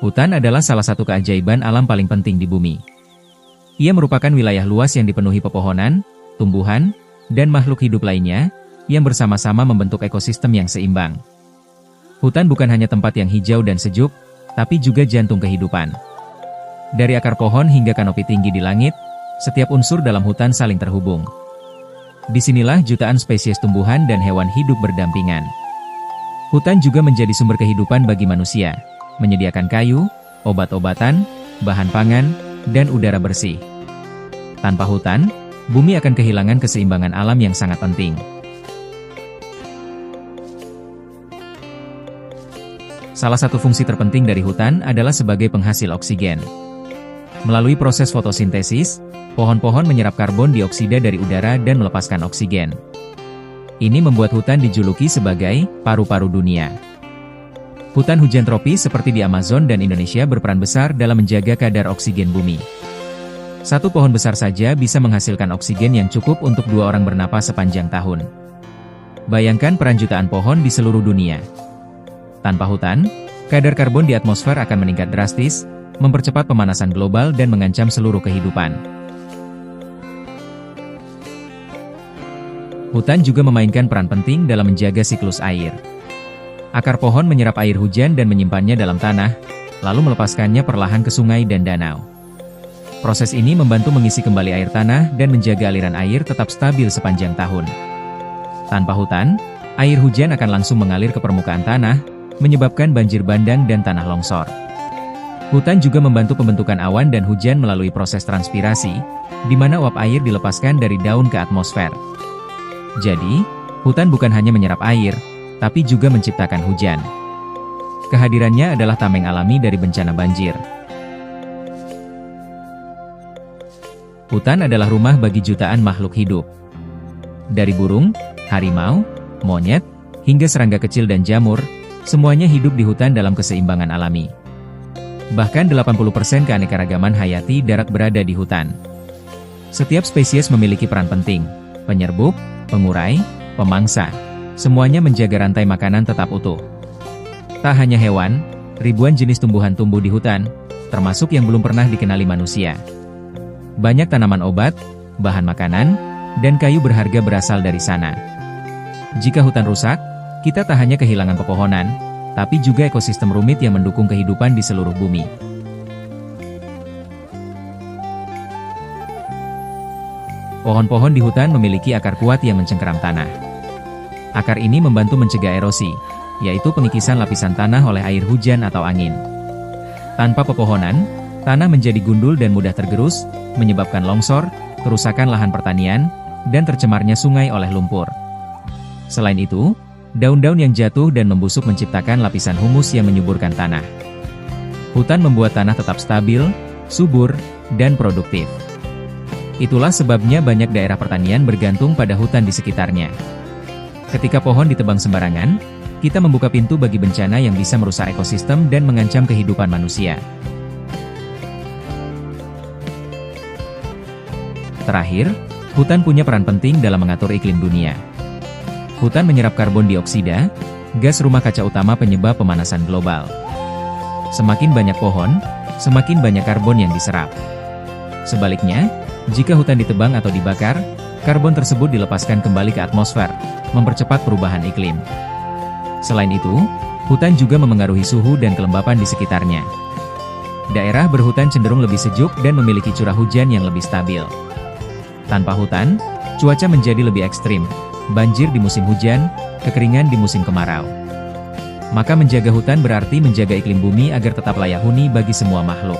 Hutan adalah salah satu keajaiban alam paling penting di bumi. Ia merupakan wilayah luas yang dipenuhi pepohonan, tumbuhan, dan makhluk hidup lainnya, yang bersama-sama membentuk ekosistem yang seimbang. Hutan bukan hanya tempat yang hijau dan sejuk, tapi juga jantung kehidupan. Dari akar pohon hingga kanopi tinggi di langit, setiap unsur dalam hutan saling terhubung. Disinilah jutaan spesies tumbuhan dan hewan hidup berdampingan. Hutan juga menjadi sumber kehidupan bagi manusia, menyediakan kayu, obat-obatan, bahan pangan, dan udara bersih. Tanpa hutan, bumi akan kehilangan keseimbangan alam yang sangat penting. Salah satu fungsi terpenting dari hutan adalah sebagai penghasil oksigen. Melalui proses fotosintesis, pohon-pohon menyerap karbon dioksida dari udara dan melepaskan oksigen. Ini membuat hutan dijuluki sebagai paru-paru dunia. Hutan hujan tropis seperti di Amazon dan Indonesia berperan besar dalam menjaga kadar oksigen bumi. Satu pohon besar saja bisa menghasilkan oksigen yang cukup untuk 2 orang bernapas sepanjang tahun. Bayangkan peran jutaan pohon di seluruh dunia. Tanpa hutan, kadar karbon di atmosfer akan meningkat drastis, mempercepat pemanasan global dan mengancam seluruh kehidupan. Hutan juga memainkan peran penting dalam menjaga siklus air. Akar pohon menyerap air hujan dan menyimpannya dalam tanah, lalu melepaskannya perlahan ke sungai dan danau. Proses ini membantu mengisi kembali air tanah dan menjaga aliran air tetap stabil sepanjang tahun. Tanpa hutan, air hujan akan langsung mengalir ke permukaan tanah, menyebabkan banjir bandang dan tanah longsor. Hutan juga membantu pembentukan awan dan hujan melalui proses transpirasi, di mana uap air dilepaskan dari daun ke atmosfer. Jadi, hutan bukan hanya menyerap air, tapi juga menciptakan hujan. Kehadirannya adalah tameng alami dari bencana banjir. Hutan adalah rumah bagi jutaan makhluk hidup. Dari burung, harimau, monyet, hingga serangga kecil dan jamur, semuanya hidup di hutan dalam keseimbangan alami. Bahkan 80% keanekaragaman hayati darat berada di hutan. Setiap spesies memiliki peran penting, penyerbuk, pengurai, pemangsa. Semuanya menjaga rantai makanan tetap utuh. Tak hanya hewan, ribuan jenis tumbuhan tumbuh di hutan, termasuk yang belum pernah dikenali manusia. Banyak tanaman obat, bahan makanan, dan kayu berharga berasal dari sana. Jika hutan rusak, kita tak hanya kehilangan pepohonan, tapi juga ekosistem rumit yang mendukung kehidupan di seluruh bumi. Pohon-pohon di hutan memiliki akar kuat yang mencengkeram tanah. Akar ini membantu mencegah erosi, yaitu pengikisan lapisan tanah oleh air hujan atau angin. Tanpa pepohonan, tanah menjadi gundul dan mudah tergerus, menyebabkan longsor, kerusakan lahan pertanian, dan tercemarnya sungai oleh lumpur. Selain itu, daun-daun yang jatuh dan membusuk menciptakan lapisan humus yang menyuburkan tanah. Hutan membuat tanah tetap stabil, subur, dan produktif. Itulah sebabnya banyak daerah pertanian bergantung pada hutan di sekitarnya. Ketika pohon ditebang sembarangan, kita membuka pintu bagi bencana yang bisa merusak ekosistem dan mengancam kehidupan manusia. Terakhir, hutan punya peran penting dalam mengatur iklim dunia. Hutan menyerap karbon dioksida, gas rumah kaca utama penyebab pemanasan global. Semakin banyak pohon, semakin banyak karbon yang diserap. Sebaliknya, jika hutan ditebang atau dibakar, karbon tersebut dilepaskan kembali ke atmosfer, mempercepat perubahan iklim. Selain itu, hutan juga memengaruhi suhu dan kelembapan di sekitarnya. Daerah berhutan cenderung lebih sejuk dan memiliki curah hujan yang lebih stabil. Tanpa hutan, cuaca menjadi lebih ekstrim, banjir di musim hujan, kekeringan di musim kemarau. Maka menjaga hutan berarti menjaga iklim bumi agar tetap layak huni bagi semua makhluk.